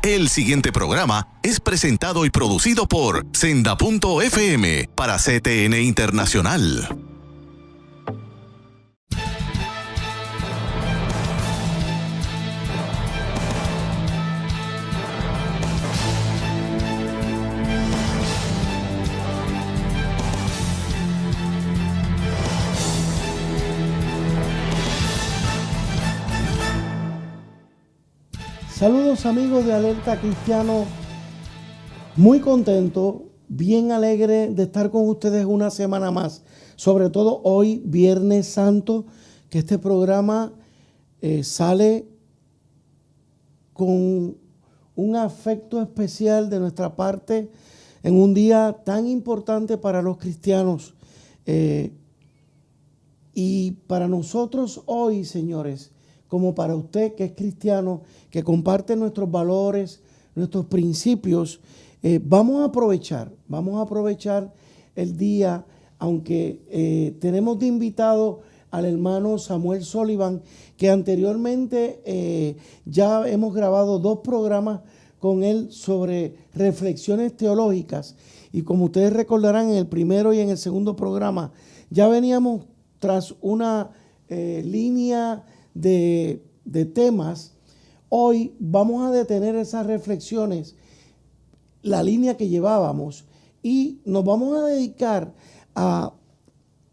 El siguiente programa es presentado y producido por Senda.fm para CTN Internacional. Saludos amigos de Alerta Cristiano, muy contento, bien alegre de estar con ustedes una semana más, sobre todo hoy, Viernes Santo, que este programa sale con un afecto especial de nuestra parte en un día tan importante para los cristianos. Y para nosotros hoy, señores, como para usted que es cristiano, que comparte nuestros valores, nuestros principios, vamos a aprovechar el día, aunque tenemos de invitado al hermano Samuel Sullivan, que anteriormente ya hemos grabado 2 programas con él sobre reflexiones teológicas, y como ustedes recordarán, en el primero y en el segundo programa ya veníamos tras una línea de temas. Hoy vamos a detener esas reflexiones, la línea que llevábamos, y nos vamos a dedicar a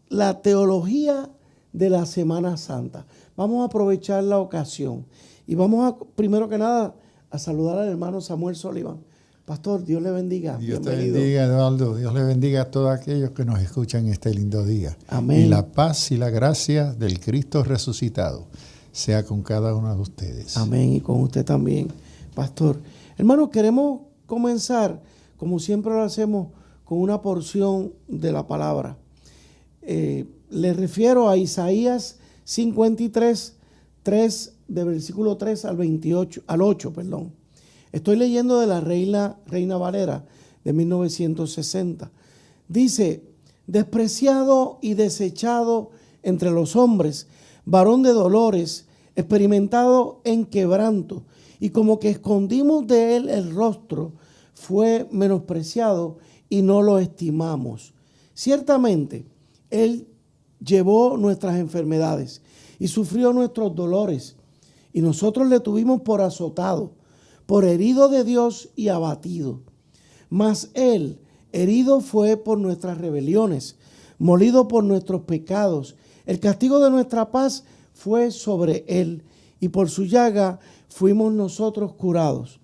la teología de la Semana Santa. Vamos a aprovechar la ocasión y vamos a, primero que nada, a saludar al hermano Samuel Sullivan. Pastor, Dios le bendiga. Dios Bienvenido. te bendiga, Eduardo. Dios le bendiga a todos aquellos que nos escuchan este lindo día. Amén. Y la paz y la gracia del Cristo resucitado sea con cada uno de ustedes. Amén, y con usted también, pastor. Hermanos, queremos comenzar, como siempre lo hacemos, con una porción de la palabra. Le refiero a Isaías 53, 3, de versículo 3 al 8. Estoy leyendo de la Reina Valera de 1960. Dice: despreciado y desechado entre los hombres, varón de dolores, experimentado en quebranto, y como que escondimos de él el rostro, fue menospreciado y no lo estimamos. Ciertamente, él llevó nuestras enfermedades y sufrió nuestros dolores, y nosotros le tuvimos por azotado, por herido de Dios y abatido. Mas él herido fue por nuestras rebeliones, molido por nuestros pecados. El castigo de nuestra paz fue sobre él, y por su llaga fuimos nosotros curados.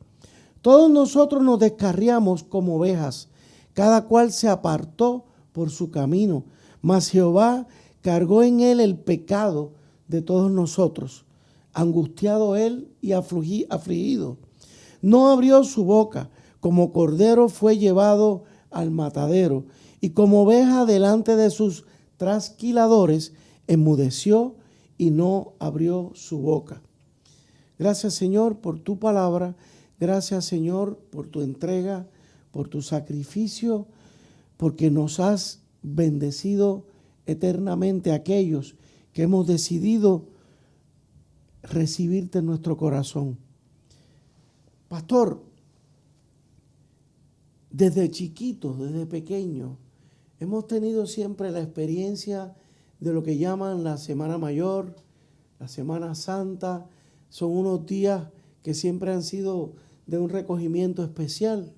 Todos nosotros nos descarriamos como ovejas, cada cual se apartó por su camino, mas Jehová cargó en él el pecado de todos nosotros. Angustiado él y afligido, no abrió su boca, como cordero fue llevado al matadero, y como oveja delante de sus trasquiladores, enmudeció y no abrió su boca. Gracias, Señor, por tu palabra. Gracias, Señor, por tu entrega, por tu sacrificio, porque nos has bendecido eternamente a aquellos que hemos decidido recibirte en nuestro corazón. Pastor, desde chiquito, desde pequeño, hemos tenido siempre la experiencia de lo que llaman la Semana Mayor, la Semana Santa. Son unos días que siempre han sido de un recogimiento especial,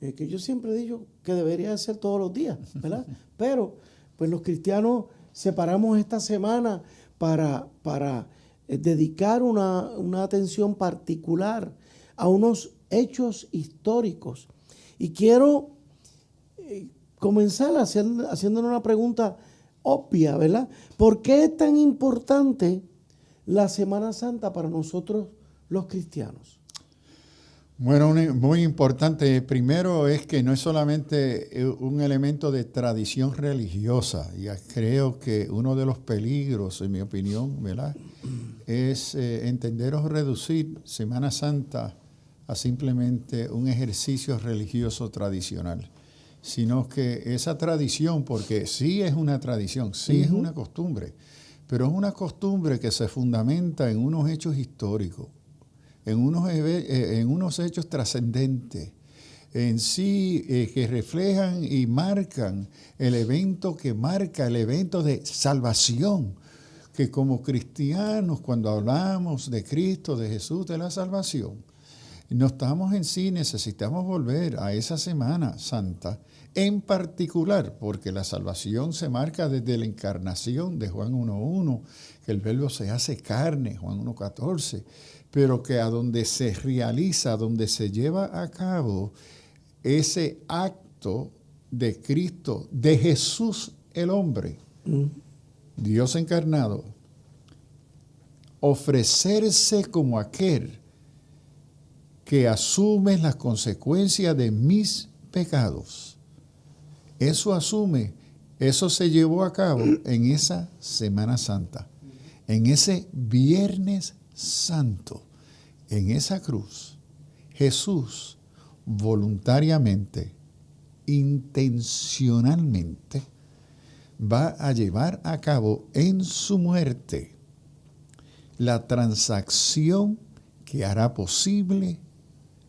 que yo siempre he dicho que debería ser todos los días, ¿verdad? Pero pues los cristianos separamos esta semana para dedicar una atención particular a unos hechos históricos. Y quiero comenzar haciéndonos una pregunta obvia, ¿verdad? ¿Por qué es tan importante la Semana Santa para nosotros los cristianos? Bueno, muy importante. Primero es que no es solamente un elemento de tradición religiosa. Ya creo que uno de los peligros, en mi opinión, ¿verdad?, es entender o reducir Semana Santa a simplemente un ejercicio religioso tradicional, sino que esa tradición, porque sí es una tradición, sí es una costumbre, pero es una costumbre que se fundamenta en unos hechos históricos, en unos hechos trascendentes, en sí que reflejan y marcan el evento que marca el evento de salvación, que como cristianos, cuando hablamos de Cristo, de Jesús, de la salvación, no estamos en sí, necesitamos volver a esa Semana Santa, en particular, porque la salvación se marca desde la encarnación de Juan 1.1, que el Verbo se hace carne, Juan 1.14, pero que a donde se realiza, donde se lleva a cabo ese acto de Cristo, de Jesús el hombre, Dios encarnado, ofrecerse como aquel que asume las consecuencias de mis pecados. Eso se llevó a cabo en esa Semana Santa, en ese Viernes Santo, en esa cruz. Jesús voluntariamente, intencionalmente, va a llevar a cabo en su muerte la transacción que hará posible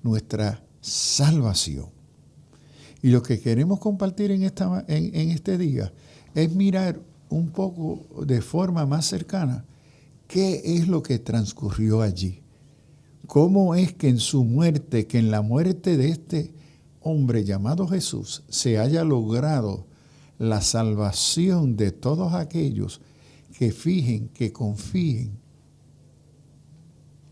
nuestra salvación. Y lo que queremos compartir en este día es mirar un poco de forma más cercana qué es lo que transcurrió allí. ¿Cómo es que en su muerte, que en la muerte de este hombre llamado Jesús, se haya logrado la salvación de todos aquellos que que confíen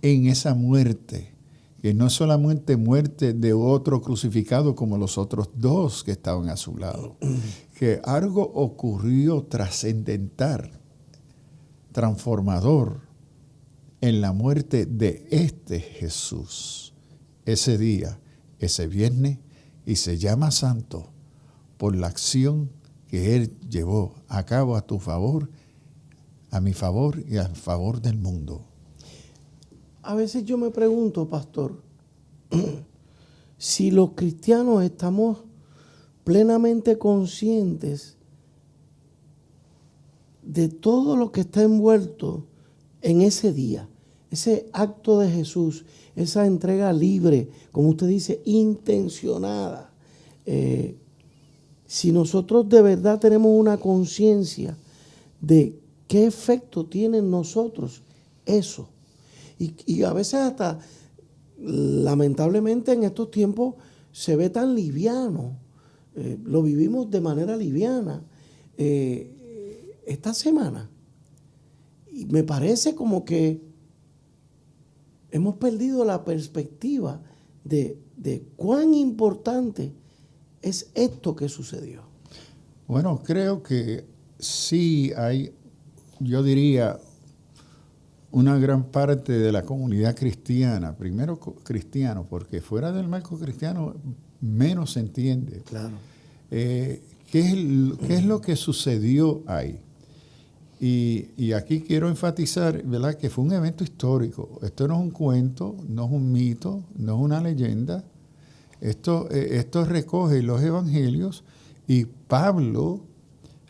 en esa muerte, que no es solamente muerte de otro crucificado como los otros dos que estaban a su lado, que algo ocurrió trascendental, transformador, en la muerte de este Jesús, ese día, ese viernes, y se llama santo por la acción que Él llevó a cabo a tu favor, a mi favor y a favor del mundo. A veces yo me pregunto, pastor, si los cristianos estamos plenamente conscientes de todo lo que está envuelto en ese día, ese acto de Jesús, esa entrega libre, como usted dice, intencionada. Si nosotros de verdad tenemos una conciencia de qué efecto tiene en nosotros eso. Y a veces hasta, lamentablemente en estos tiempos, se ve tan liviano. Lo vivimos de manera liviana. Esta semana, y me parece como que hemos perdido la perspectiva de cuán importante es esto que sucedió. Bueno, creo que sí hay, yo diría, una gran parte de la comunidad cristiana, primero cristiano, porque fuera del marco cristiano menos se entiende. Claro. ¿Qué es lo que sucedió ahí? Y aquí quiero enfatizar, ¿verdad?, que fue un evento histórico. Esto no es un cuento, no es un mito, no es una leyenda. Esto recoge los evangelios y Pablo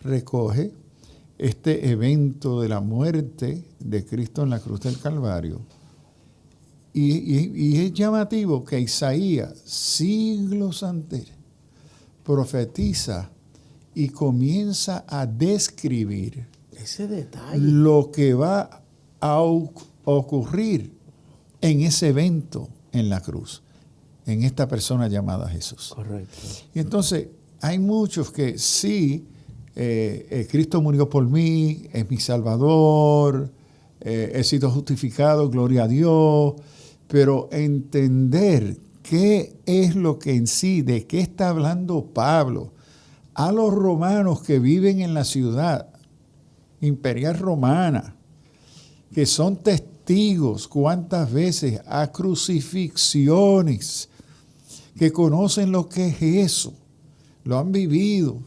recoge este evento de la muerte de Cristo en la cruz del Calvario. Y es llamativo que Isaías, siglos antes, profetiza y comienza a describir ese detalle, lo que va a ocurrir en ese evento en la cruz, en esta persona llamada Jesús. Correcto. Y entonces hay muchos que sí, Cristo murió por mí, es mi Salvador, he sido justificado, gloria a Dios, pero entender qué es lo que en sí, de qué está hablando Pablo a los romanos que viven en la ciudad imperial romana, que son testigos cuántas veces a crucifixiones, que conocen lo que es eso, lo han vivido,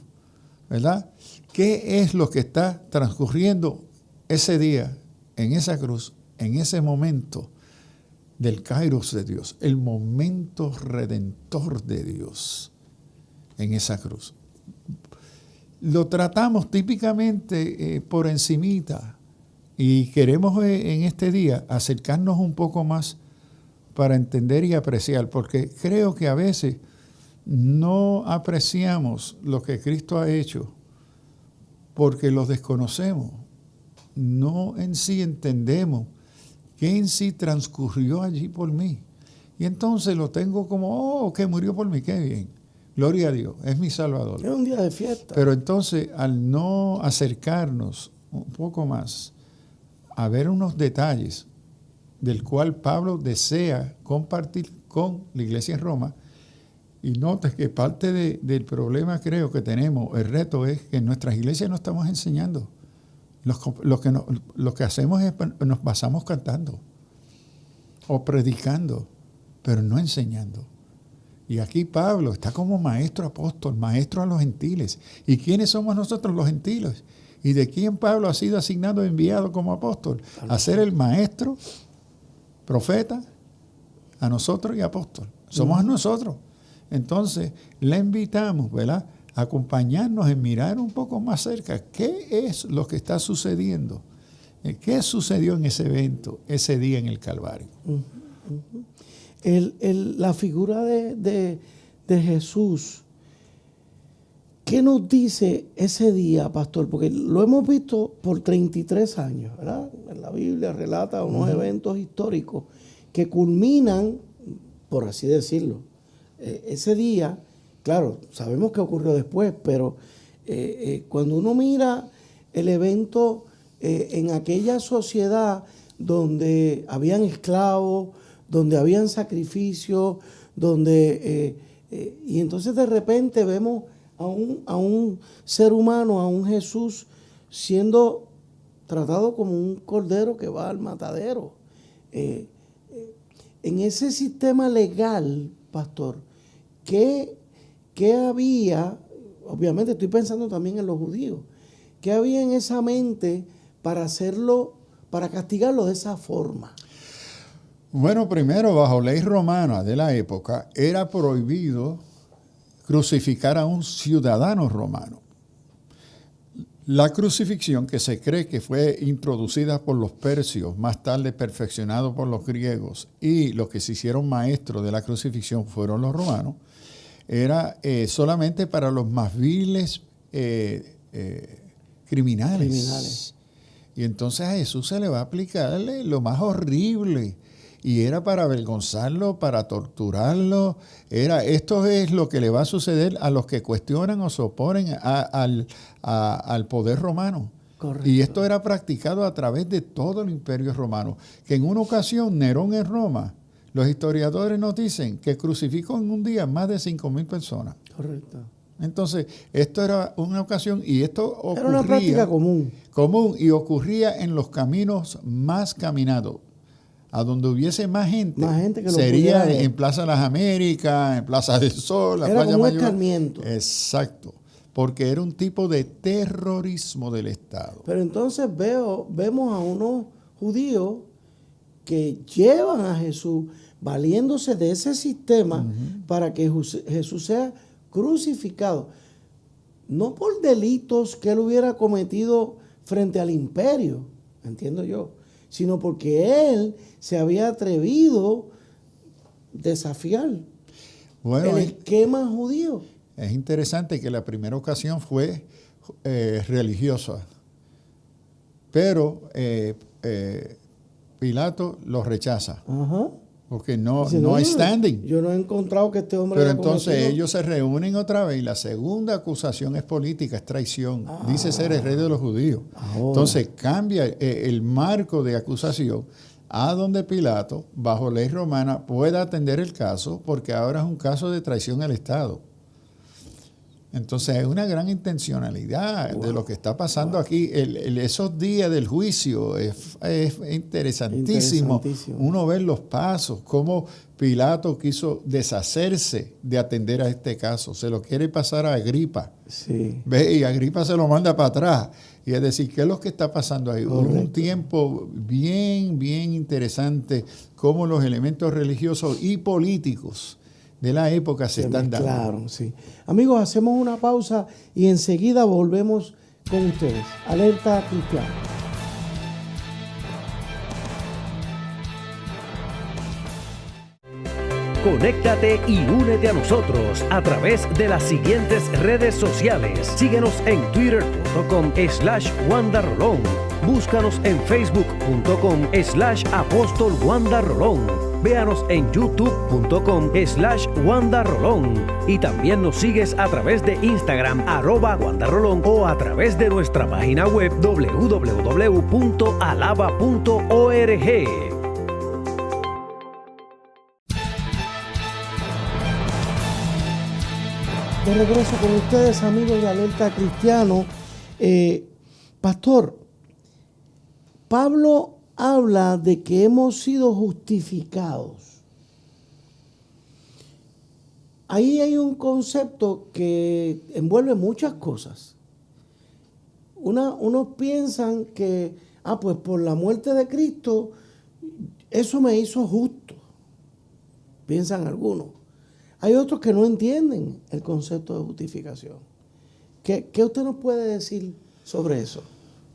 ¿verdad? ¿Qué es lo que está transcurriendo ese día, en esa cruz, en ese momento del Kairos de Dios, el momento redentor de Dios en esa cruz? Lo tratamos típicamente por encimita, Y queremos en este día acercarnos un poco más para entender y apreciar, porque creo que a veces no apreciamos lo que Cristo ha hecho porque los desconocemos. No en sí entendemos qué en sí transcurrió allí por mí. Y entonces lo tengo como, que murió por mí, qué bien. Gloria a Dios, es mi Salvador. Es un día de fiesta. Pero entonces, al no acercarnos un poco más a ver unos detalles del cual Pablo desea compartir con la iglesia en Roma, y notes que parte del problema creo que tenemos, el reto es que en nuestras iglesias no estamos enseñando. Lo que hacemos es nos pasamos cantando o predicando, pero no enseñando. Y aquí Pablo está como maestro apóstol, maestro a los gentiles. ¿Y quiénes somos nosotros los gentiles? ¿Y de quién Pablo ha sido asignado, enviado como apóstol? A ser el maestro, profeta, a nosotros y apóstol. Somos a nosotros. Entonces, le invitamos, ¿verdad?, a acompañarnos en mirar un poco más cerca qué es lo que está sucediendo. ¿Qué sucedió en ese evento, ese día en el Calvario? La figura de Jesús, ¿qué nos dice ese día, pastor? Porque lo hemos visto por 33 años, ¿verdad? En la Biblia relata unos eventos históricos que culminan, por así decirlo, ese día. Claro, sabemos que ocurrió después, pero cuando uno mira el evento en aquella sociedad donde habían esclavos, donde habían sacrificios, y entonces de repente vemos a un ser humano, a un Jesús siendo tratado como un cordero que va al matadero. En ese sistema legal, pastor, ¿qué había? Obviamente estoy pensando también en los judíos. ¿Qué había en esa mente para hacerlo, para castigarlo de esa forma? Bueno, primero, bajo ley romana de la época, era prohibido crucificar a un ciudadano romano. La crucifixión, que se cree que fue introducida por los persios, más tarde perfeccionado por los griegos, y los que se hicieron maestros de la crucifixión fueron los romanos, era solamente para los más viles criminales. Y entonces a Jesús se le va a aplicarle lo más horrible. Y era para avergonzarlo, para torturarlo. Esto es lo que le va a suceder a los que cuestionan o se oponen al poder romano. Correcto. Y esto era practicado a través de todo el imperio romano. Que en una ocasión Nerón en Roma, los historiadores nos dicen que crucificó en un día más de 5,000 personas. Correcto. Entonces, esto era una ocasión y esto ocurría... Era una práctica común. Y ocurría en los caminos más caminados. A donde hubiese más gente que sería lo en Plaza de las Américas, en Plaza del Sol, la era Playa como un Mayor. escarmiento. Exacto, porque era un tipo de terrorismo del Estado. Pero entonces vemos a unos judíos que llevan a Jesús valiéndose de ese sistema para que Jesús sea crucificado. No por delitos que él hubiera cometido frente al imperio, entiendo yo, sino porque él se había atrevido a desafiar el esquema judío. Es interesante que la primera ocasión fue religiosa, pero Pilato lo rechaza. Ajá. Porque no Dice, hay standing. Yo no he encontrado que este hombre... Pero entonces ellos se reúnen otra vez y la segunda acusación es política, es traición. Dice ser el rey de los judíos. Ahora. Entonces cambia el marco de acusación a donde Pilato, bajo ley romana, pueda atender el caso porque ahora es un caso de traición al Estado. Entonces hay una gran intencionalidad de lo que está pasando aquí. Esos días del juicio es interesantísimo. Uno ve los pasos, cómo Pilato quiso deshacerse de atender a este caso. Se lo quiere pasar a Agripa. Sí. ¿Ve? Y Agripa se lo manda para atrás. Y es decir, ¿qué es lo que está pasando ahí? Un tiempo bien, bien interesante, cómo los elementos religiosos y políticos de la época se están dando. Claro, sí. Amigos, hacemos una pausa y enseguida volvemos con ustedes. Alerta Cristiana. Conéctate y únete a nosotros a través de las siguientes redes sociales. Síguenos en twitter.com/WandaRolón. Búscanos en facebook.com/Apóstol Wanda Rolón. Véanos en youtube.com/Wanda Rolón. Y también nos sigues a través de Instagram @Wanda Rolón o a través de nuestra página web www.alaba.org. De regreso con ustedes, amigos de Alerta Cristiano. Pastor, Pablo habla de que hemos sido justificados. Ahí hay un concepto que envuelve muchas cosas. Unos piensan que, pues por la muerte de Cristo, eso me hizo justo. Piensan algunos. Hay otros que no entienden el concepto de justificación. ¿Qué usted nos puede decir sobre eso?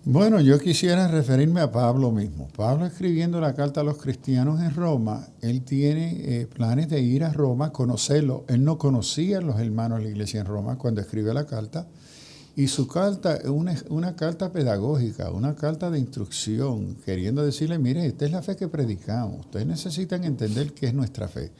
Bueno, yo quisiera referirme a Pablo mismo. Pablo, escribiendo la carta a los cristianos en Roma, él tiene planes de ir a Roma, conocerlo. Él no conocía a los hermanos de la iglesia en Roma cuando escribe la carta. Y su carta es una carta pedagógica, una carta de instrucción, queriendo decirle, mire, esta es la fe que predicamos. Ustedes necesitan entender qué es nuestra fe.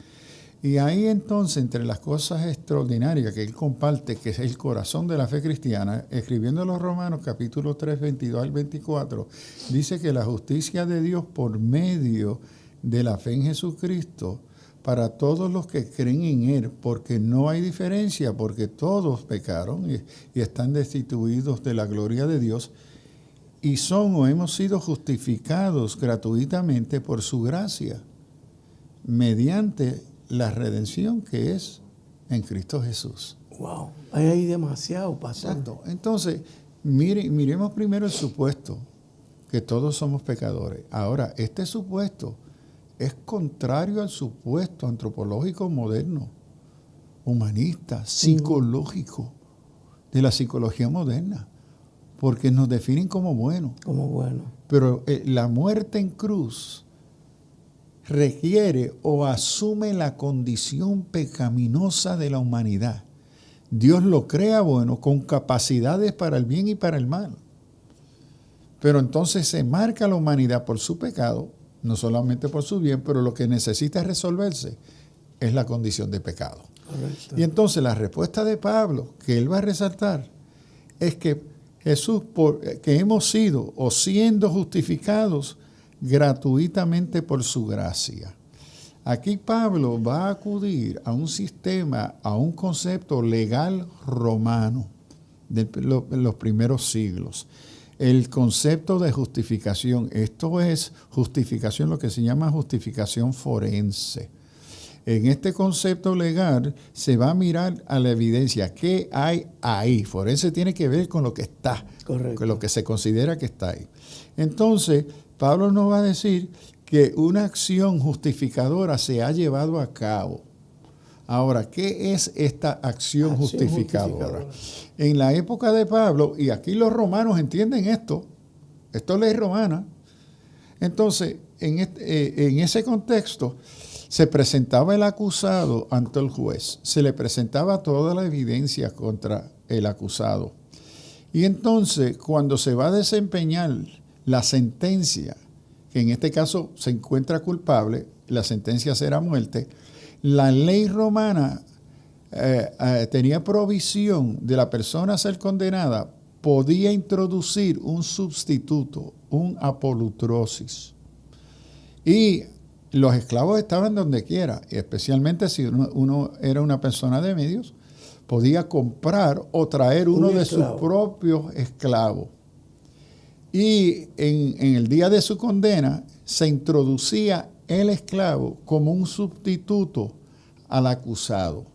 Y ahí entonces, entre las cosas extraordinarias que él comparte, que es el corazón de la fe cristiana, escribiendo a los Romanos capítulo 3, 22 al 24, dice que la justicia de Dios por medio de la fe en Jesucristo, para todos los que creen en Él, porque no hay diferencia, porque todos pecaron y están destituidos de la gloria de Dios, y son o hemos sido justificados gratuitamente por su gracia, mediante la redención que es en Cristo Jesús. Wow, hay demasiado, pastor. Exacto. Entonces, miremos primero el supuesto, que todos somos pecadores. Ahora, este supuesto es contrario al supuesto antropológico moderno, humanista, psicológico, de la psicología moderna, porque nos definen como buenos. Como buenos. Pero la muerte en cruz requiere o asume la condición pecaminosa de la humanidad. Dios lo crea bueno con capacidades para el bien y para el mal. Pero entonces se marca la humanidad por su pecado, no solamente por su bien, pero lo que necesita resolverse es la condición de pecado. Correcto. Y entonces la respuesta de Pablo, que él va a resaltar, es que Jesús, que hemos sido o siendo justificados gratuitamente por su gracia. Aquí Pablo va a acudir a un sistema, a un concepto legal romano de los primeros siglos. El concepto de justificación, esto es justificación, lo que se llama justificación forense. En este concepto legal se va a mirar a la evidencia. ¿Qué hay ahí? Forense tiene que ver con lo que está, correcto, con lo que se considera que está ahí. Entonces, Pablo nos va a decir que una acción justificadora se ha llevado a cabo. Ahora, ¿qué es esta acción justificadora? En la época de Pablo, y aquí los romanos entienden esto es ley romana. Entonces, en ese contexto, se presentaba el acusado ante el juez, se le presentaba toda la evidencia contra el acusado. Y entonces, cuando se va a desempeñar la sentencia, que en este caso se encuentra culpable, la sentencia será muerte, la ley romana tenía provisión de la persona a ser condenada, podía introducir un sustituto, un apolutrosis. Y los esclavos estaban donde quiera, especialmente si uno era una persona de medios, podía comprar o traer uno de sus propios esclavos. Y en el día de su condena se introducía el esclavo como un sustituto al acusado.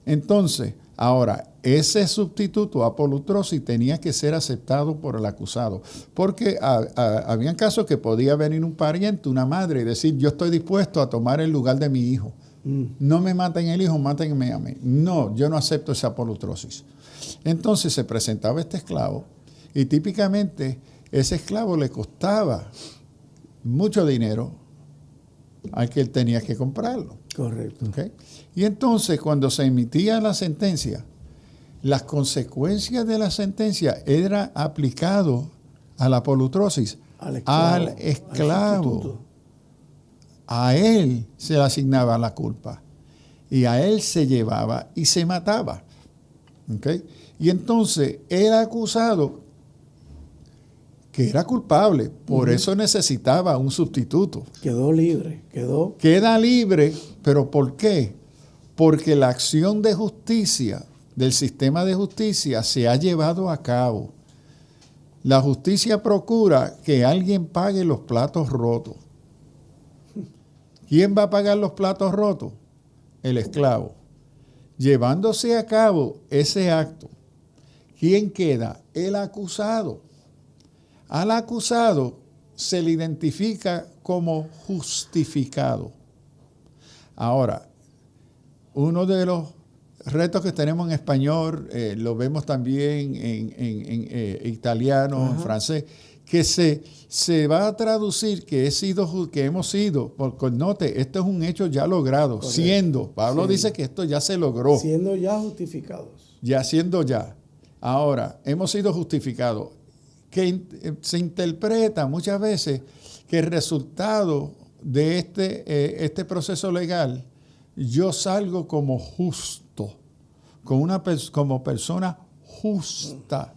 Entonces, ahora, ese sustituto apolutrosis tenía que ser aceptado por el acusado, porque habían casos que podía venir un pariente, una madre, y decir, yo estoy dispuesto a tomar el lugar de mi hijo. No me maten el hijo, mátenme a mí. No, yo no acepto esa apolutrosis. Entonces se presentaba este esclavo, y típicamente ese esclavo le costaba mucho dinero al que él tenía que comprarlo. Correcto. ¿Okay? Y entonces, cuando se emitía la sentencia, las consecuencias de la sentencia eran aplicado a la polutrosis, al esclavo. A él se le asignaba la culpa y a él se llevaba y se mataba. ¿Okay? Y entonces el acusado, que era culpable, por eso necesitaba un sustituto. Quedó libre, Queda libre, pero ¿por qué? Porque la acción de justicia, del sistema de justicia, se ha llevado a cabo. La justicia procura que alguien pague los platos rotos. ¿Quién va a pagar los platos rotos? El esclavo. Llevándose a cabo ese acto, ¿quién queda? El acusado. Al acusado se le identifica como justificado. Ahora, uno de los retos que tenemos en español, lo vemos también en italiano, en francés, que se va a traducir que hemos sido, porque note, esto es un hecho ya logrado, correcto. Pablo dice que esto ya se logró. Siendo ya justificados. Siendo ya. Ahora, hemos sido justificados. Que se interpreta muchas veces que el resultado de este proceso legal, yo salgo como justo, como persona justa.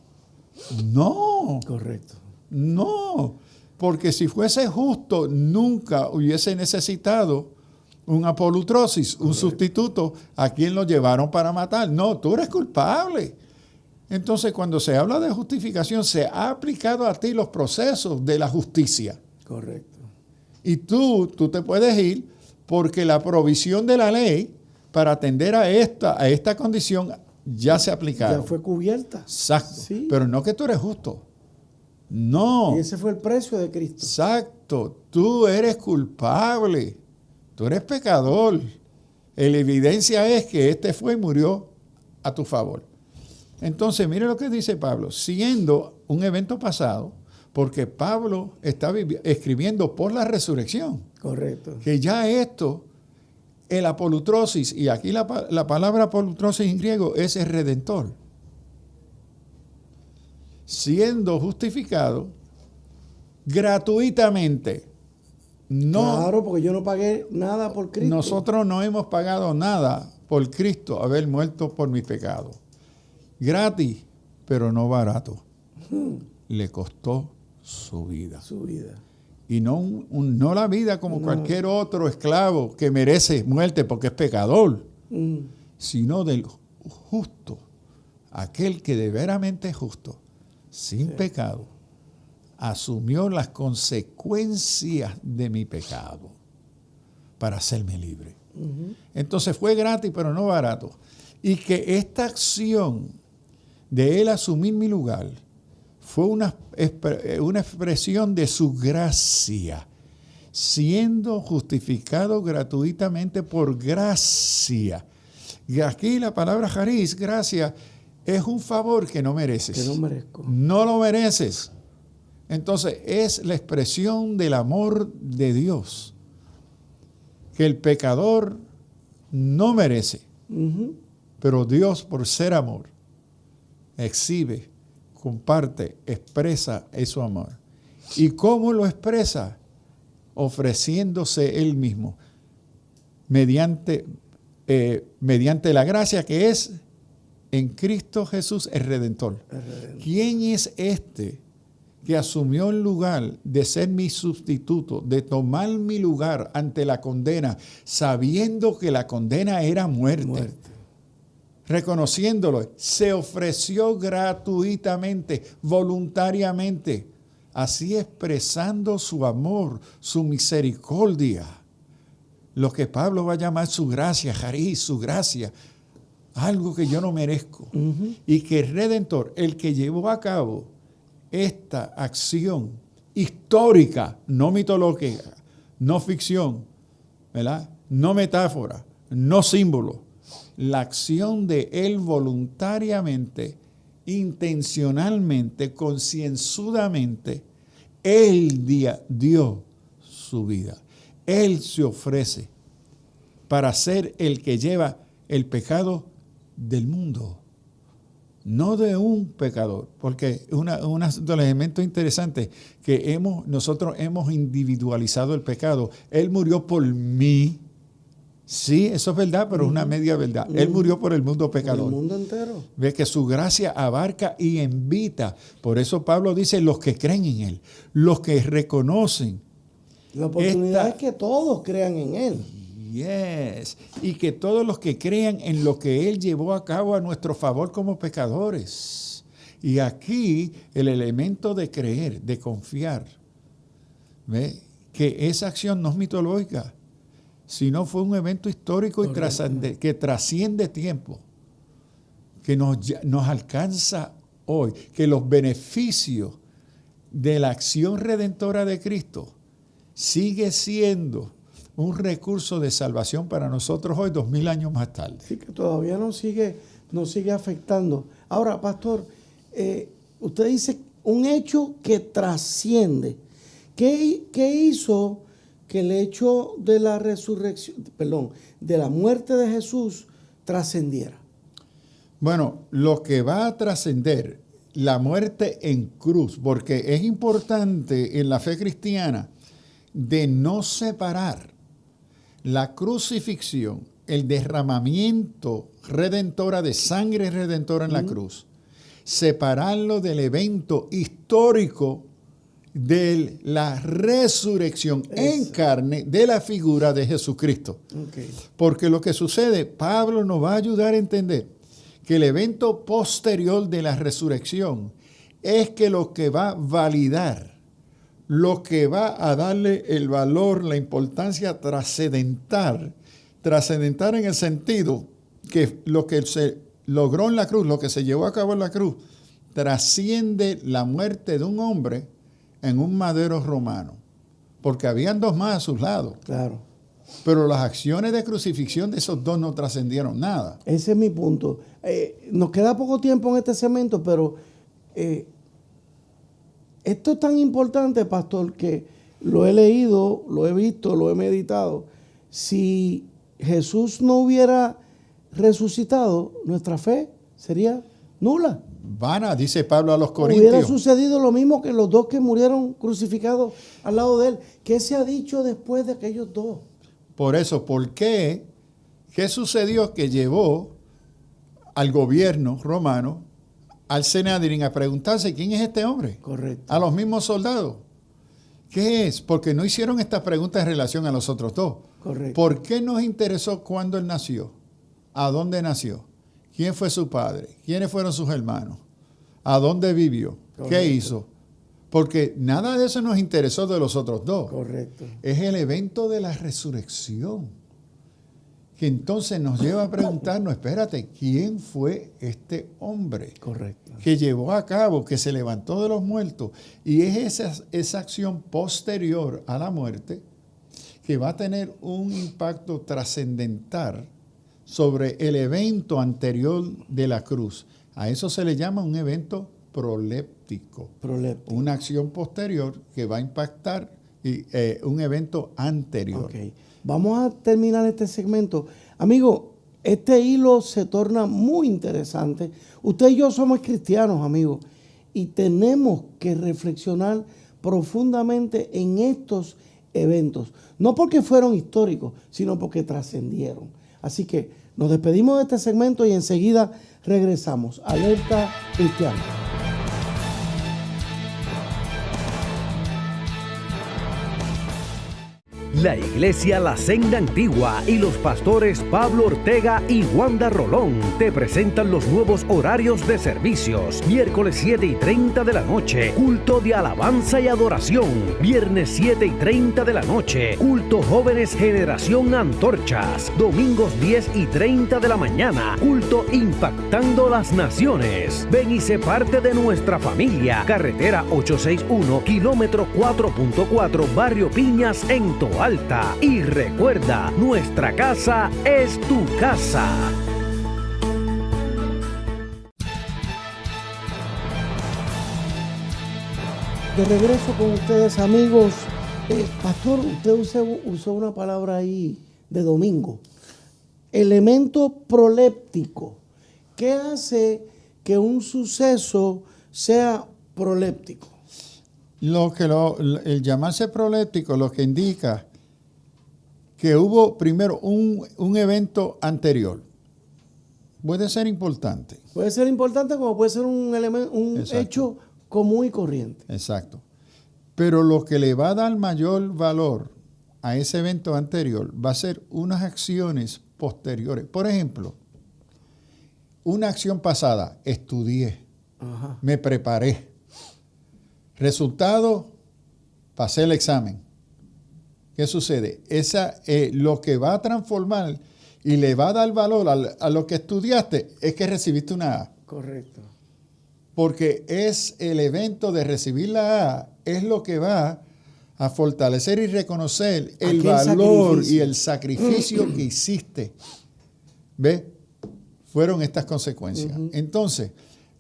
No. Correcto. No, porque si fuese justo, nunca hubiese necesitado una polutrosis, un sustituto a quien lo llevaron para matar. No, tú eres culpable. Entonces, cuando se habla de justificación, se ha aplicado a ti los procesos de la justicia. Correcto. Y tú te puedes ir porque la provisión de la ley para atender a esta condición ya se ha aplicado. Ya fue cubierta. Exacto. Sí. Pero no que tú eres justo. No. Y ese fue el precio de Cristo. Exacto. Tú eres culpable. Tú eres pecador. La evidencia es que este fue y murió a tu favor. Entonces, mire lo que dice Pablo. Siendo un evento pasado, porque Pablo está escribiendo por la resurrección. Correcto. Que ya esto, el apolutrosis, y aquí la palabra apolutrosis en griego es el redentor. Siendo justificado gratuitamente. No, claro, porque yo no pagué nada por Cristo. Nosotros no hemos pagado nada por Cristo haber muerto por mis pecados. Gratis, pero no barato. Le costó su vida. Su vida. Y no la vida como cualquier otro esclavo que merece muerte porque es pecador, sino del justo, aquel que de veramente es justo, sin pecado, asumió las consecuencias de mi pecado para hacerme libre. Entonces fue gratis, pero no barato. Y que esta acción de él asumir mi lugar fue una expresión de su gracia, siendo justificado gratuitamente por gracia. Y aquí la palabra charis, gracia, es un favor que no mereces. Que no merezco. No lo mereces. Entonces es la expresión del amor de Dios que el pecador no merece. Pero Dios, por ser amor, exhibe, comparte, expresa su amor. ¿Y cómo lo expresa? Ofreciéndose Él mismo mediante la gracia que es en Cristo Jesús el Redentor. ¿Quién es este que asumió el lugar de ser mi sustituto, de tomar mi lugar ante la condena, sabiendo que la condena era muerte? Reconociéndolo, se ofreció gratuitamente, voluntariamente, así expresando su amor, su misericordia, lo que Pablo va a llamar su gracia, charis, su gracia, algo que yo no merezco. Y que el Redentor, el que llevó a cabo esta acción histórica, no mitológica, no ficción, ¿verdad? No metáfora, no símbolo, la acción de él voluntariamente, intencionalmente, concienzudamente, él dio su vida. Él se ofrece para ser el que lleva el pecado del mundo, no de un pecador, porque un elemento interesante que nosotros hemos individualizado el pecado. Él murió por mí. Sí, eso es verdad, pero es una media verdad. Él murió por el mundo pecador. Por el mundo entero. Ve que su gracia abarca y invita. Por eso Pablo dice, los que creen en Él, los que reconocen. La oportunidad es que todos crean en Él. Yes. Y que todos los que crean en lo que Él llevó a cabo a nuestro favor como pecadores. Y aquí el elemento de creer, de confiar, ¿ve? Que esa acción no es mitológica, sino fue un evento histórico y que trasciende tiempo, que nos alcanza hoy, que los beneficios de la acción redentora de Cristo sigue siendo un recurso de salvación para nosotros hoy, 2000 años más tarde. Sí, que todavía nos sigue afectando. Ahora, pastor, usted dice un hecho que trasciende. ¿Qué hizo que el hecho de la de la muerte de Jesús trascendiera? Bueno, lo que va a trascender la muerte en cruz, porque es importante en la fe cristiana de no separar la crucifixión, el derramamiento redentora de sangre redentora en la cruz, separarlo del evento histórico de la resurrección en carne de la figura de Jesucristo. Okay. Porque lo que sucede, Pablo nos va a ayudar a entender que el evento posterior de la resurrección es que lo que va a validar, lo que va a darle el valor, la importancia trascendental en el sentido que lo que se logró en la cruz, lo que se llevó a cabo en la cruz, trasciende la muerte de un hombre en un madero romano, porque habían dos más a sus lados. Claro. Pero las acciones de crucifixión de esos dos no trascendieron nada. Ese es mi punto. Nos queda poco tiempo en este segmento, pero esto es tan importante, pastor, que lo he leído, lo he visto, lo he meditado. Si Jesús no hubiera resucitado, nuestra fe sería nula. Vana, dice Pablo a los Corintios. Hubiera sucedido lo mismo que los dos que murieron crucificados al lado de él. ¿Qué se ha dicho después de aquellos dos? Por eso, ¿por qué? ¿Qué sucedió que llevó al gobierno romano, al Sanedrín, a preguntarse quién es este hombre? Correcto. A los mismos soldados. ¿Qué es? Porque no hicieron estas preguntas en relación a los otros dos. Correcto. ¿Por qué nos interesó cuándo él nació? ¿A dónde nació? ¿Quién fue su padre? ¿Quiénes fueron sus hermanos? ¿A dónde vivió? Correcto. ¿Qué hizo? Porque nada de eso nos interesó de los otros dos. Correcto. Es el evento de la resurrección que entonces nos lleva a preguntarnos, espérate, ¿quién fue este hombre? Correcto. Que llevó a cabo, que se levantó de los muertos? Y es esa acción posterior a la muerte que va a tener un impacto trascendental sobre el evento anterior de la cruz. A eso se le llama un evento proléptico. Una acción posterior que va a impactar un evento anterior. Okay. Vamos a terminar este segmento. Amigo, este hilo se torna muy interesante. Usted y yo somos cristianos, amigos, y tenemos que reflexionar profundamente en estos eventos. No porque fueron históricos, sino porque trascendieron. Así que nos despedimos de este segmento y enseguida regresamos. Alerta Cristiana. La Iglesia La Senda Antigua y los pastores Pablo Ortega y Wanda Rolón te presentan los nuevos horarios de servicios. Miércoles 7:30 de la noche, culto de alabanza y adoración. Viernes 7:30 de la noche, culto jóvenes Generación Antorchas. Domingos 10:30 de la mañana, culto impactando las naciones. Ven y sé parte de nuestra familia. Carretera 861, kilómetro 4.4, Barrio Piñas en Toalta. Y recuerda, nuestra casa es tu casa. De regreso con ustedes, amigos, Pastor, usted usó una palabra ahí de domingo. Elemento proléptico. ¿Qué hace que un suceso sea proléptico? El llamarse proléptico lo que indica que hubo primero un evento anterior. Puede ser importante. Puede ser importante como puede ser un hecho común y corriente. Exacto. Pero lo que le va a dar mayor valor a ese evento anterior va a ser unas acciones posteriores. Por ejemplo, una acción pasada, estudié, me preparé. Resultado, pasé el examen. ¿Qué sucede? Lo que va a transformar y le va a dar valor a lo que estudiaste es que recibiste una A. Correcto. Porque es el evento de recibir la A, es lo que va a fortalecer y reconocer el valor y el sacrificio que hiciste. ¿Ves? Fueron estas consecuencias. Entonces,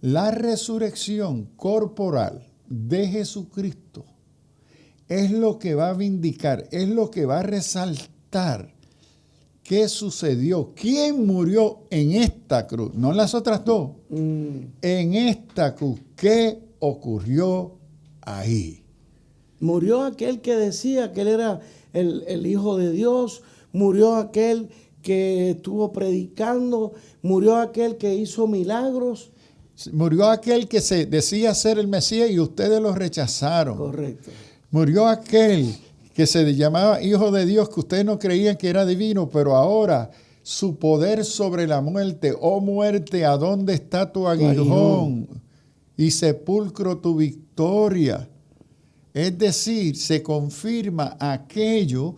la resurrección corporal de Jesucristo es lo que va a vindicar, es lo que va a resaltar qué sucedió, quién murió en esta cruz, no en las otras dos, en esta cruz, qué ocurrió ahí. Murió aquel que decía que él era el Hijo de Dios, murió aquel que estuvo predicando, murió aquel que hizo milagros. Murió aquel que se decía ser el Mesías y ustedes lo rechazaron. Correcto. Murió aquel que se llamaba Hijo de Dios, que ustedes no creían que era divino, pero ahora su poder sobre la muerte, oh muerte, ¿a dónde está tu aguijón? Y sepulcro tu victoria. Es decir, se confirma aquello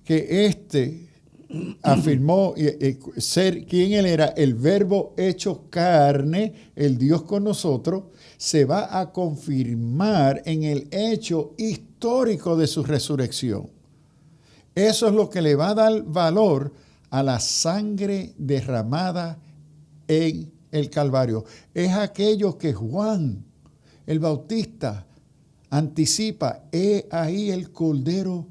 que afirmó ser quien él era, el verbo hecho carne, el Dios con nosotros, se va a confirmar en el hecho histórico de su resurrección. Eso es lo que le va a dar valor a la sangre derramada en el Calvario. Es aquello que Juan, el Bautista, anticipa. He ahí el Cordero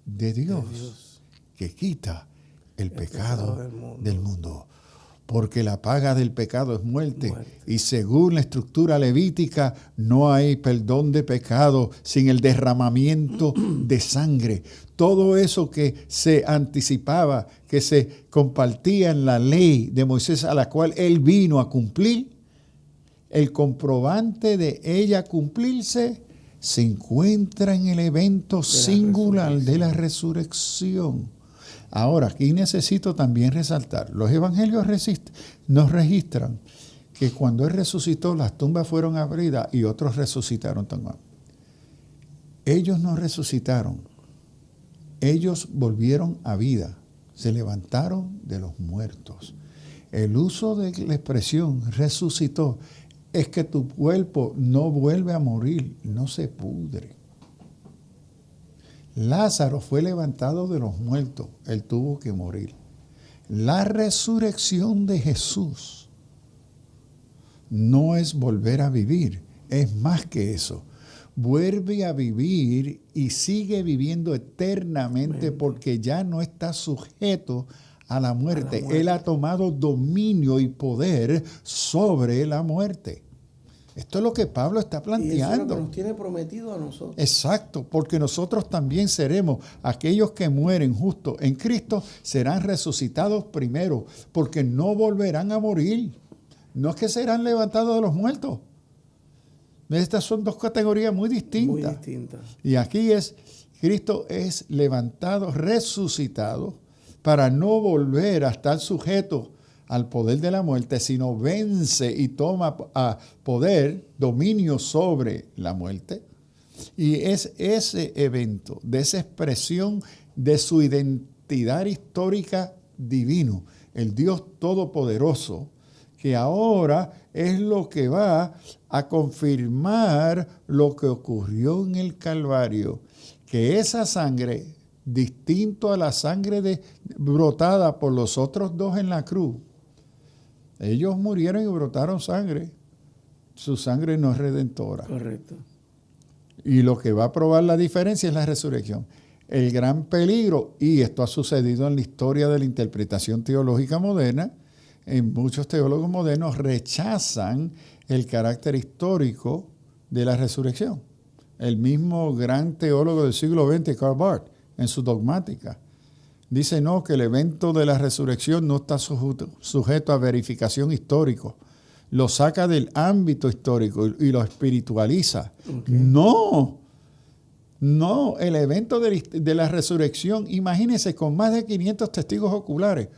de Dios que quita el pecado del mundo. Porque la paga del pecado es muerte. Y según la estructura levítica, no hay perdón de pecado sin el derramamiento de sangre. Todo eso que se anticipaba, que se compartía en la ley de Moisés, a la cual él vino a cumplir, el comprobante de ella cumplirse se encuentra en el evento singular de la resurrección. Ahora, aquí necesito también resaltar, los evangelios nos registran que cuando Él resucitó, las tumbas fueron abridas y otros resucitaron también. Ellos no resucitaron, ellos volvieron a vida, se levantaron de los muertos. El uso de la expresión resucitó es que tu cuerpo no vuelve a morir, no se pudre. Lázaro fue levantado de los muertos, él tuvo que morir. La resurrección de Jesús no es volver a vivir, es más que eso. Vuelve a vivir y sigue viviendo eternamente porque ya no está sujeto a la muerte. Él ha tomado dominio y poder sobre la muerte. Esto es lo que Pablo está planteando. Y eso es lo que nos tiene prometido a nosotros. Exacto, porque nosotros también seremos aquellos que mueren justos en Cristo, serán resucitados primero, porque no volverán a morir. No es que serán levantados de los muertos. Estas son dos categorías muy distintas. Muy distintas. Y aquí Cristo es levantado, resucitado, para no volver a estar sujeto al poder de la muerte, sino vence y toma poder, dominio sobre la muerte. Y es ese evento, de esa expresión de su identidad histórica divino, el Dios Todopoderoso, que ahora es lo que va a confirmar lo que ocurrió en el Calvario, que esa sangre, distinto a la sangre brotada por los otros dos en la cruz, ellos murieron y brotaron sangre. Su sangre no es redentora. Correcto. Y lo que va a probar la diferencia es la resurrección. El gran peligro, y esto ha sucedido en la historia de la interpretación teológica moderna, en muchos teólogos modernos rechazan el carácter histórico de la resurrección. El mismo gran teólogo del siglo XX, Karl Barth, en su dogmática, dice no, que el evento de la resurrección no está sujeto a verificación histórica. Lo saca del ámbito histórico y lo espiritualiza. Okay. No, el evento de la resurrección, imagínense, con más de 500 testigos oculares.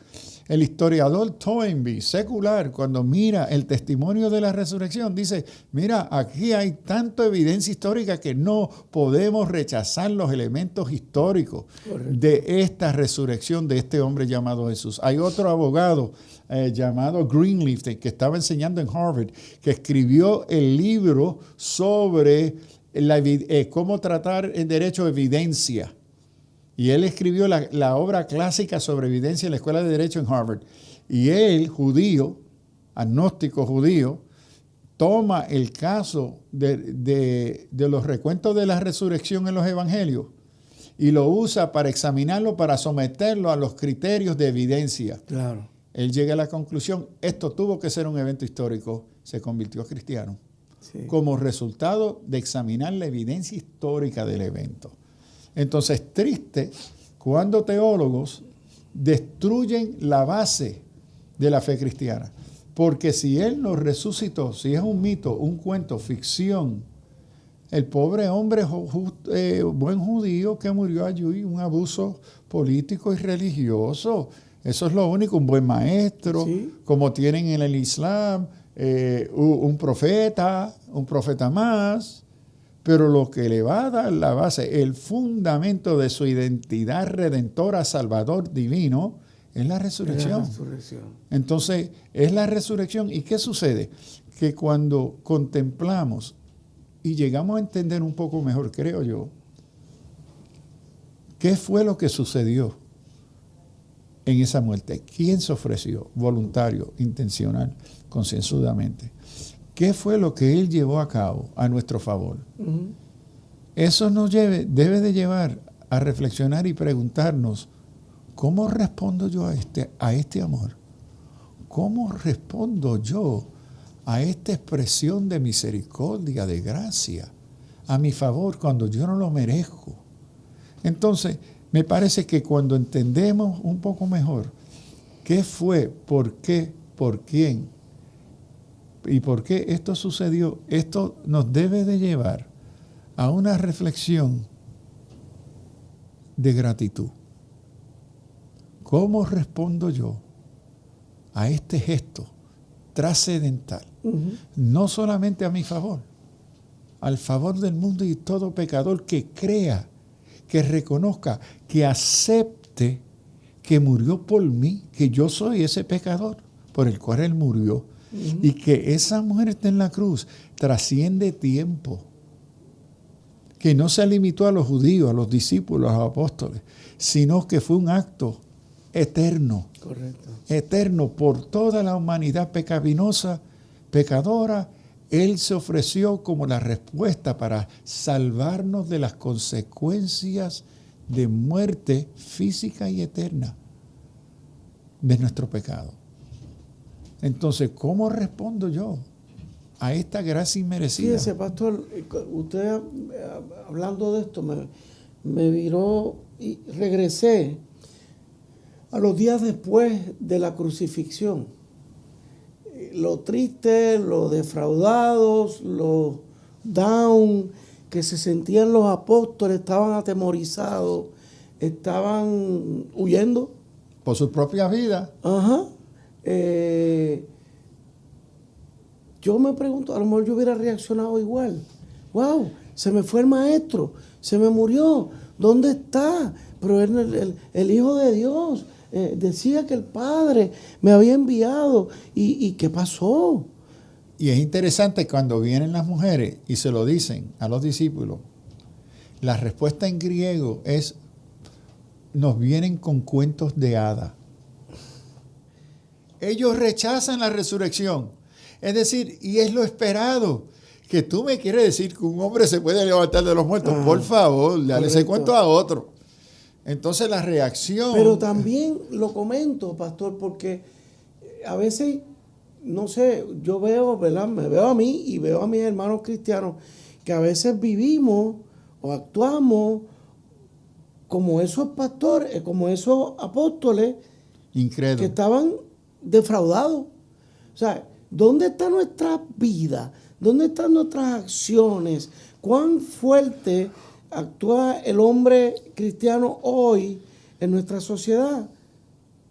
El historiador Toynbee, secular, cuando mira el testimonio de la resurrección, dice, mira, aquí hay tanta evidencia histórica que no podemos rechazar los elementos históricos de esta resurrección de este hombre llamado Jesús. Hay otro abogado llamado Greenleaf, que estaba enseñando en Harvard, que escribió el libro sobre cómo tratar el derecho a evidencia. Y él escribió la obra clásica sobre evidencia en la Escuela de Derecho en Harvard. Y él, judío, agnóstico judío, toma el caso de los recuentos de la resurrección en los evangelios y lo usa para examinarlo, para someterlo a los criterios de evidencia. Claro. Él llega a la conclusión, esto tuvo que ser un evento histórico, se convirtió cristiano. Sí. Como resultado de examinar la evidencia histórica del evento. Entonces, triste cuando teólogos destruyen la base de la fe cristiana. Porque si Él nos resucitó, si es un mito, un cuento, ficción, el pobre hombre buen judío que murió allí, un abuso político y religioso, eso es lo único, un buen maestro, ¿sí? Como tienen en el Islam, un profeta más. Pero lo que le va a dar la base, el fundamento de su identidad redentora, salvador divino, es la resurrección. Entonces, es la resurrección. ¿Y qué sucede? Que cuando contemplamos y llegamos a entender un poco mejor, creo yo, qué fue lo que sucedió en esa muerte. ¿Quién se ofreció? Voluntario, intencional, concienzudamente. ¿Qué fue lo que Él llevó a cabo a nuestro favor? Uh-huh. Eso nos debe de llevar a reflexionar y preguntarnos, ¿cómo respondo yo a este amor? ¿Cómo respondo yo a esta expresión de misericordia, de gracia, a mi favor cuando yo no lo merezco? Entonces, me parece que cuando entendemos un poco mejor qué fue, por qué, por quién, ¿y por qué esto sucedió? Esto nos debe de llevar a una reflexión de gratitud. ¿Cómo respondo yo a este gesto trascendental? Uh-huh. No solamente a mi favor, al favor del mundo y todo pecador que crea, que reconozca, que acepte que murió por mí, que yo soy ese pecador por el cual Él murió. Uh-huh. Y que esa muerte en la cruz trasciende tiempo, que no se limitó a los judíos, a los discípulos, a los apóstoles, sino que fue un acto eterno. Correcto. Eterno por toda la humanidad pecaminosa, pecadora. Él se ofreció como la respuesta para salvarnos de las consecuencias de muerte física y eterna de nuestro pecado. Entonces, ¿cómo respondo yo a esta gracia inmerecida? Fíjese, pastor, usted hablando de esto me viró y regresé a los días después de la crucifixión. Lo triste, lo defraudados, lo down que se sentían los apóstoles, estaban atemorizados, estaban huyendo. Por sus propias vidas. Ajá. Yo me pregunto, a lo mejor yo hubiera reaccionado igual. ¡Wow! Se me fue el maestro, se me murió. ¿Dónde está? Pero el Hijo de Dios decía que el Padre me había enviado. ¿Y qué pasó? Y es interesante cuando vienen las mujeres y se lo dicen a los discípulos. La respuesta en griego es, nos vienen con cuentos de hada. Ellos rechazan la resurrección. Es decir, y es lo esperado, que tú me quieres decir que un hombre se puede levantar de los muertos. Por favor, dale ese cuento a otro. Entonces la reacción... Pero también lo comento, pastor, porque a veces, no sé, yo veo, ¿verdad? Me veo a mí y veo a mis hermanos cristianos que a veces vivimos o actuamos como esos pastores, como esos apóstoles incrédulos que estaban defraudados. O sea, ¿dónde está nuestra vida? ¿Dónde están nuestras acciones? ¿Cuán fuerte actúa el hombre cristiano hoy en nuestra sociedad?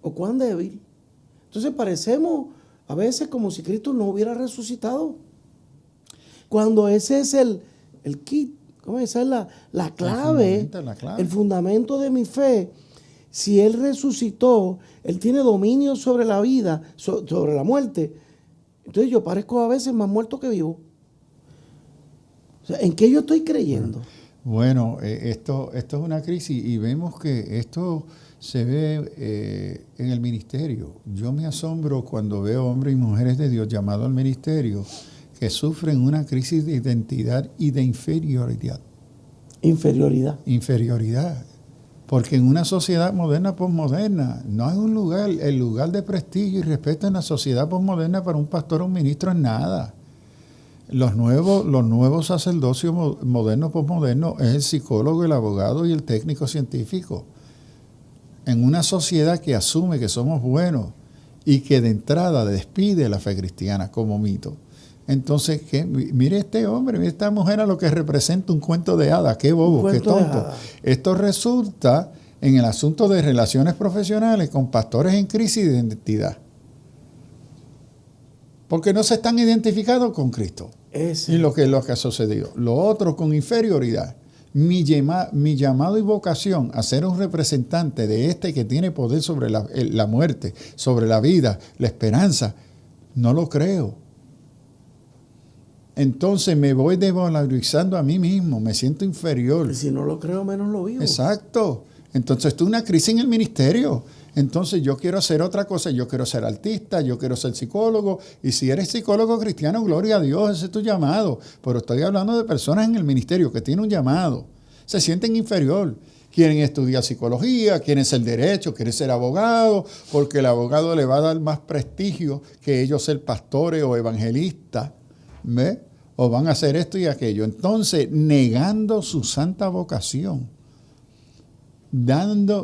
¿O cuán débil? Entonces parecemos a veces como si Cristo no hubiera resucitado. Cuando ese es el kit, ¿cómo es? Esa es la clave, el fundamento de mi fe. Si Él resucitó, Él tiene dominio sobre la vida, sobre la muerte. Entonces yo parezco a veces más muerto que vivo. O sea, ¿en qué yo estoy creyendo? Bueno, esto es una crisis y vemos que esto se ve en el ministerio. Yo me asombro cuando veo hombres y mujeres de Dios llamados al ministerio que sufren una crisis de identidad y de inferioridad. Inferioridad. Porque en una sociedad moderna, posmoderna, no hay un lugar, el lugar de prestigio y respeto en la sociedad posmoderna para un pastor o un ministro es nada. Los nuevos sacerdocios modernos, posmodernos, es el psicólogo, el abogado y el técnico científico. En una sociedad que asume que somos buenos y que de entrada despide la fe cristiana como mito. Entonces, mire este hombre, mire esta mujer a lo que representa un cuento de hadas. Qué bobo, qué tonto. Esto resulta en el asunto de relaciones profesionales con pastores en crisis de identidad. Porque no se están identificados con Cristo. Y lo que ha sucedido. Lo otro, con inferioridad. Mi llamado y vocación a ser un representante de este que tiene poder sobre la muerte, sobre la vida, la esperanza, no lo creo. Entonces me voy desvalorizando a mí mismo, me siento inferior. Y si no lo creo, menos lo vivo. Exacto. Entonces esto es una crisis en el ministerio. Entonces yo quiero hacer otra cosa, yo quiero ser artista, yo quiero ser psicólogo. Y si eres psicólogo cristiano, gloria a Dios, ese es tu llamado. Pero estoy hablando de personas en el ministerio que tienen un llamado. Se sienten inferior. Quieren estudiar psicología, quieren ser derecho, quieren ser abogado, porque el abogado le va a dar más prestigio que ellos ser pastores o evangelistas. ¿Ve? O van a hacer esto y aquello. Entonces, negando su santa vocación,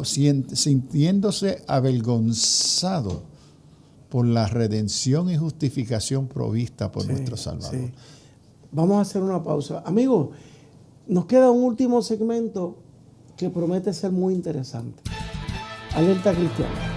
sintiéndose avergonzado por la redención y justificación provista por nuestro Salvador. Sí. Vamos a hacer una pausa. Amigos, nos queda un último segmento que promete ser muy interesante. Alerta Cristiana.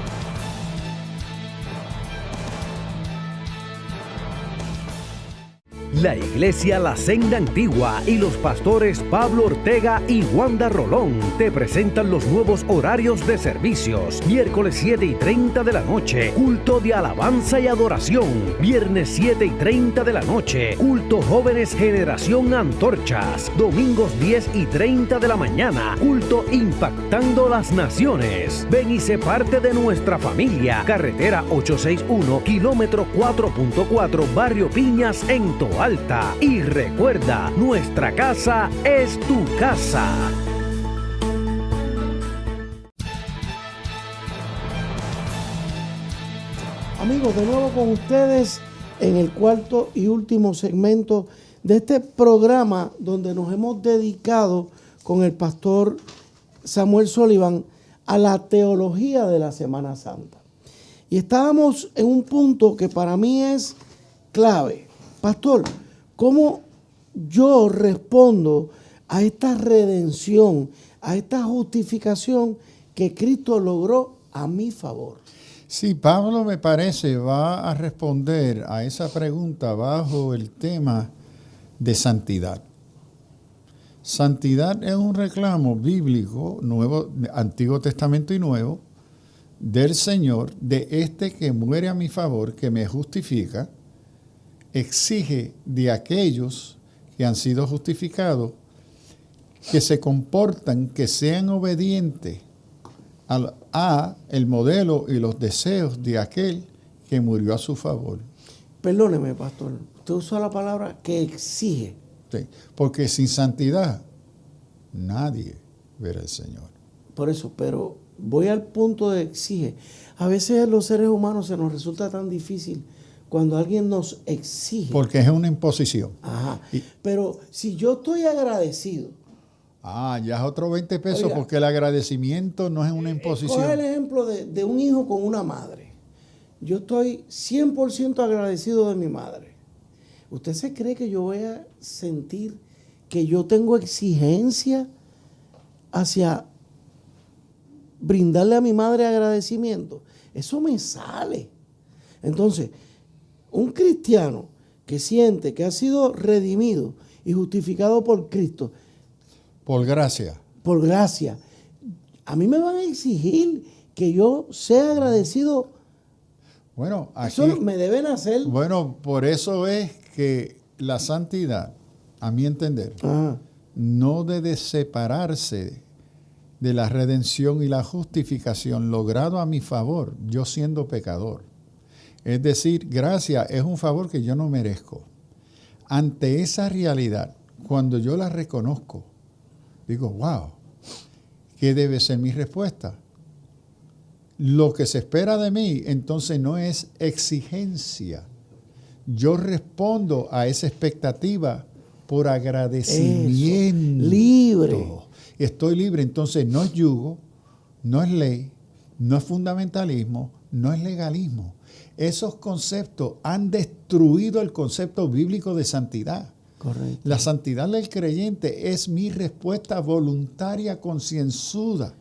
La Iglesia La Senda Antigua y los pastores Pablo Ortega y Wanda Rolón te presentan los nuevos horarios de servicios. Miércoles 7:30 de la noche, culto de alabanza y adoración. Viernes 7:30 de la noche, culto jóvenes generación antorchas. Domingos 10:30 de la mañana, culto impactando las naciones. Ven y sé parte de nuestra familia. Carretera 861, kilómetro 4.4, Barrio Piñas en Toalta. Y recuerda, nuestra casa es tu casa. Amigos, de nuevo con ustedes en el cuarto y último segmento de este programa donde nos hemos dedicado con el pastor Samuel Sullivan a la teología de la Semana Santa. Y estábamos en un punto que para mí es clave. Pastor, ¿cómo yo respondo a esta redención, a esta justificación que Cristo logró a mi favor? Sí, Pablo me parece va a responder a esa pregunta bajo el tema de santidad. Santidad es un reclamo bíblico, nuevo, Antiguo Testamento y Nuevo, del Señor, de este que muere a mi favor, que me justifica. Exige de aquellos que han sido justificados que se comportan, que sean obedientes a el modelo y los deseos de aquel que murió a su favor. Perdóneme, pastor. usted usó la palabra que exige. Sí, porque sin santidad nadie verá al Señor. Por eso, pero voy al punto de exige. A veces los seres humanos se nos resulta tan difícil cuando alguien nos exige. Porque es una imposición. Ajá. Pero si yo estoy agradecido. Ya es otro 20 pesos. Oiga, porque el agradecimiento no es una imposición. Coge el ejemplo de un hijo con una madre. Yo estoy 100% agradecido de mi madre. ¿Usted se cree que yo voy a sentir que yo tengo exigencia hacia brindarle a mi madre agradecimiento? Eso me sale. Entonces, un cristiano que siente que ha sido redimido y justificado por Cristo, por gracia, a mí me van a exigir que yo sea agradecido. Bueno, aquí, eso me deben hacer. Bueno, por eso es que la santidad, a mi entender, no debe separarse de la redención y la justificación logrado a mi favor, yo siendo pecador. Es decir, gracia es un favor que yo no merezco. Ante esa realidad, cuando yo la reconozco, digo, wow, ¿qué debe ser mi respuesta? Lo que se espera de mí, entonces no es exigencia. Yo respondo a esa expectativa por agradecimiento. Eso, libre. Estoy libre, entonces no es yugo, no es ley, no es fundamentalismo, no es legalismo. Esos conceptos han destruido el concepto bíblico de santidad. Correcto. La santidad del creyente es mi respuesta voluntaria, concienzuda,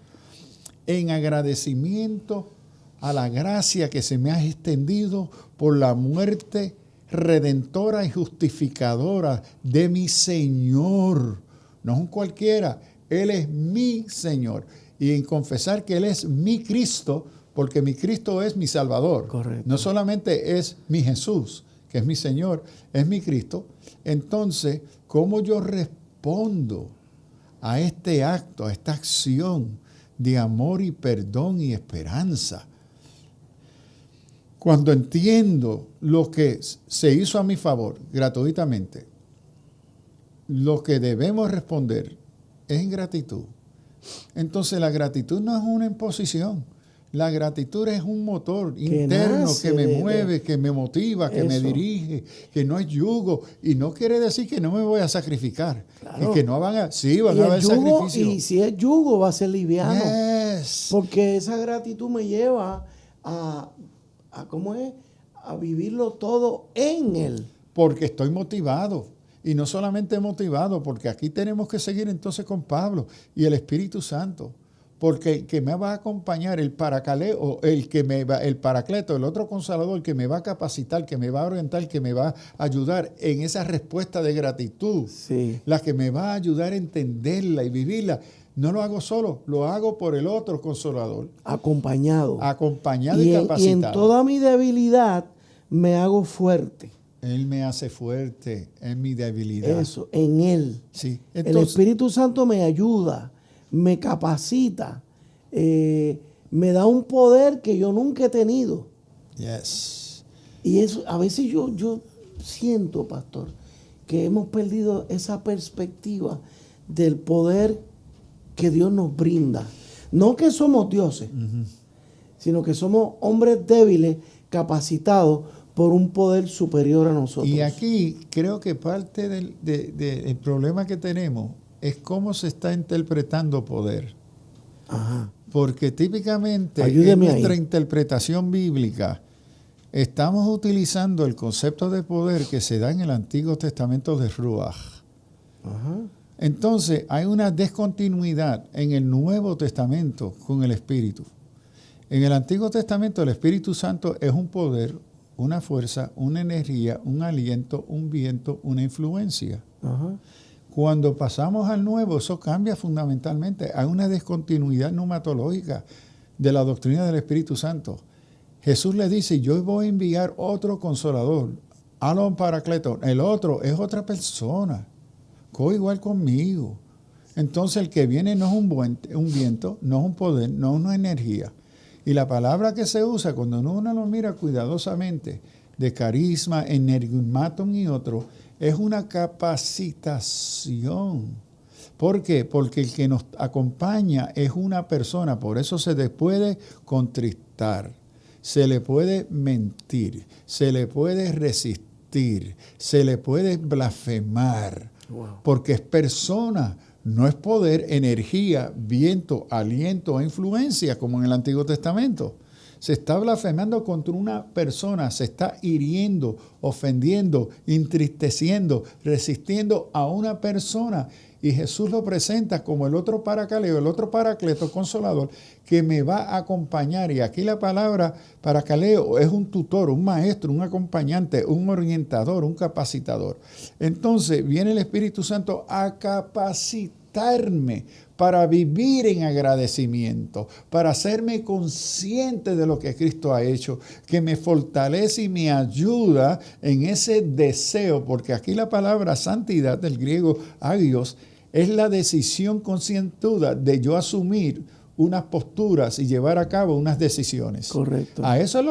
en agradecimiento a la gracia que se me ha extendido por la muerte redentora y justificadora de mi Señor. No es un cualquiera, Él es mi Señor. Y en confesar que Él es mi Cristo, porque mi Cristo es mi Salvador. Correcto. No solamente es mi Jesús, que es mi Señor, es mi Cristo. Entonces, ¿cómo yo respondo a este acto, a esta acción de amor y perdón y esperanza? Cuando entiendo lo que se hizo a mi favor gratuitamente, lo que debemos responder es en gratitud. Entonces la gratitud no es una imposición. La gratitud es un motor interno que me mueve, que me motiva, que me dirige, que no es yugo. Y no quiere decir que no me voy a sacrificar. Claro. Y que no van a... Sí, van a haber sacrificios. Y si es yugo, va a ser liviano. Yes. Porque esa gratitud me lleva a ¿cómo es? A vivirlo todo en Él. Porque estoy motivado. Y no solamente motivado, porque aquí tenemos que seguir entonces con Pablo y el Espíritu Santo. Porque el que me va a acompañar, el paracleto, el otro consolador, el que me va a capacitar, que me va a orientar, que me va a ayudar en esa respuesta de gratitud, sí, la que me va a ayudar a entenderla y vivirla, no lo hago solo, lo hago por el otro consolador. Acompañado y capacitado. Y en toda mi debilidad me hago fuerte. Él me hace fuerte en mi debilidad. Eso, en Él. Sí. Entonces, el Espíritu Santo me ayuda, me capacita, me da un poder que yo nunca he tenido. Yes. Y eso, a veces yo siento, pastor, que hemos perdido esa perspectiva del poder que Dios nos brinda. No que somos dioses, sino que somos hombres débiles, capacitados por un poder superior a nosotros. Y aquí creo que parte del problema que tenemos es cómo se está interpretando poder. Ajá. Porque típicamente Ayúdeme en nuestra ahí. interpretación bíblica estamos utilizando el concepto de poder que se da en el Antiguo Testamento de Ruach. Ajá. Entonces hay una descontinuidad en el Nuevo Testamento con el Espíritu. En el Antiguo Testamento el Espíritu Santo es un poder, una fuerza, una energía, un aliento, un viento, una influencia. Ajá. Cuando pasamos al Nuevo, eso cambia fundamentalmente. Hay una descontinuidad neumatológica de la doctrina del Espíritu Santo. Jesús le dice, yo voy a enviar otro consolador, Alon Paracleto. El otro es otra persona, igual conmigo. Entonces el que viene no es un viento, no es un poder, no es una energía. Y la palabra que se usa cuando uno lo mira cuidadosamente, de carisma, energúmaton y otro, es una capacitación. ¿Por qué? Porque el que nos acompaña es una persona, por eso se le puede contristar, se le puede mentir, se le puede resistir, se le puede blasfemar, porque es persona, no es poder, energía, viento, aliento o influencia, como en el Antiguo Testamento. Se está blasfemando contra una persona, se está hiriendo, ofendiendo, entristeciendo, resistiendo a una persona. Y Jesús lo presenta como el otro paracaleo, el otro paracleto consolador que me va a acompañar. Y aquí la palabra paracaleo es un tutor, un maestro, un acompañante, un orientador, un capacitador. Entonces viene el Espíritu Santo a capacitarme para vivir en agradecimiento, para hacerme consciente de lo que Cristo ha hecho, que me fortalece y me ayuda en ese deseo, porque aquí la palabra santidad del griego agios es la decisión conscientuda de yo asumir unas posturas y llevar a cabo unas decisiones. Correcto. A eso es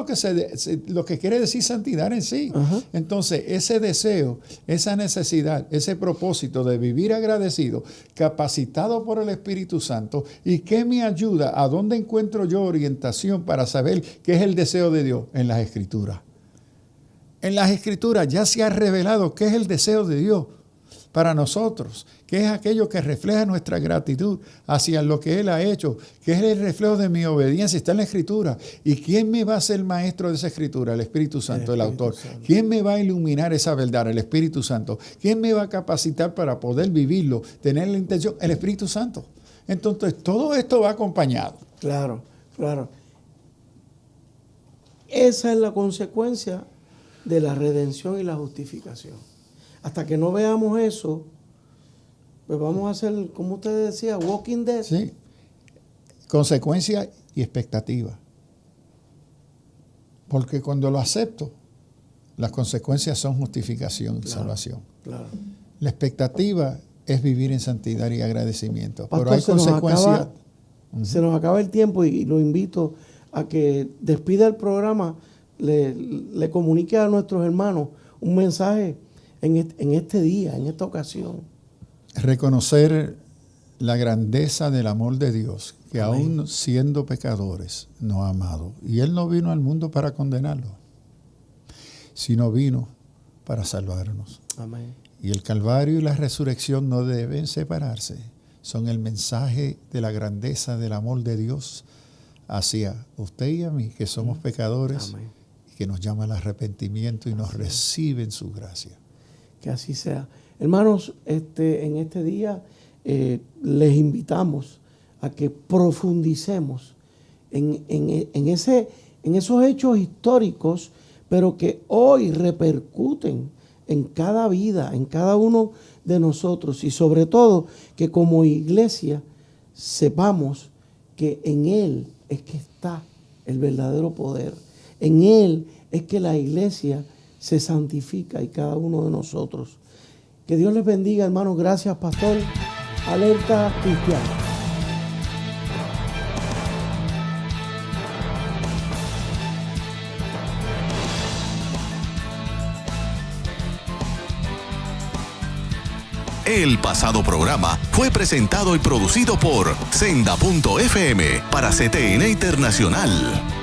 lo que quiere decir santidad en sí. Ajá. Entonces, ese deseo, esa necesidad, ese propósito de vivir agradecido, capacitado por el Espíritu Santo, ¿y qué me ayuda? ¿A dónde encuentro yo orientación para saber qué es el deseo de Dios? En las Escrituras. En las Escrituras ya se ha revelado qué es el deseo de Dios para nosotros, que es aquello que refleja nuestra gratitud hacia lo que Él ha hecho, que es el reflejo de mi obediencia, está en la Escritura. ¿Y quién me va a ser maestro de esa Escritura? El Espíritu Santo, el autor. ¿Quién me va a iluminar esa verdad? El Espíritu Santo. ¿Quién me va a capacitar para poder vivirlo, tener la intención? El Espíritu Santo. Entonces, todo esto va acompañado. Claro, claro. Esa es la consecuencia de la redención y la justificación. Hasta que no veamos eso, pues vamos a hacer, como usted decía, Walking Dead. Sí. Consecuencia y expectativa. Porque cuando lo acepto, las consecuencias son justificación y salvación. Claro. La expectativa es vivir en santidad y agradecimiento. Pastor, pero hay consecuencias. Se nos acaba el tiempo y lo invito a que despida el programa, le comunique a nuestros hermanos un mensaje en este día, en esta ocasión. Reconocer la grandeza del amor de Dios, que Amén. aún siendo pecadores nos ha amado. Y Él no vino al mundo para condenarlo, sino vino para salvarnos. Amén. Y el Calvario y la resurrección no deben separarse. Son el mensaje de la grandeza del amor de Dios hacia usted y a mí, que somos pecadores, Amén. y que nos llama al arrepentimiento y nos recibe en su gracia. Que así sea. Hermanos, en este día les invitamos a que profundicemos en esos hechos históricos, pero que hoy repercuten en cada vida, en cada uno de nosotros, y sobre todo que como iglesia sepamos que en Él es que está el verdadero poder. En Él es que la iglesia se santifica y cada uno de nosotros. Que Dios les bendiga, hermanos. Gracias, pastor. Alerta Cristiana. El pasado programa fue presentado y producido por Senda.fm para CTN Internacional.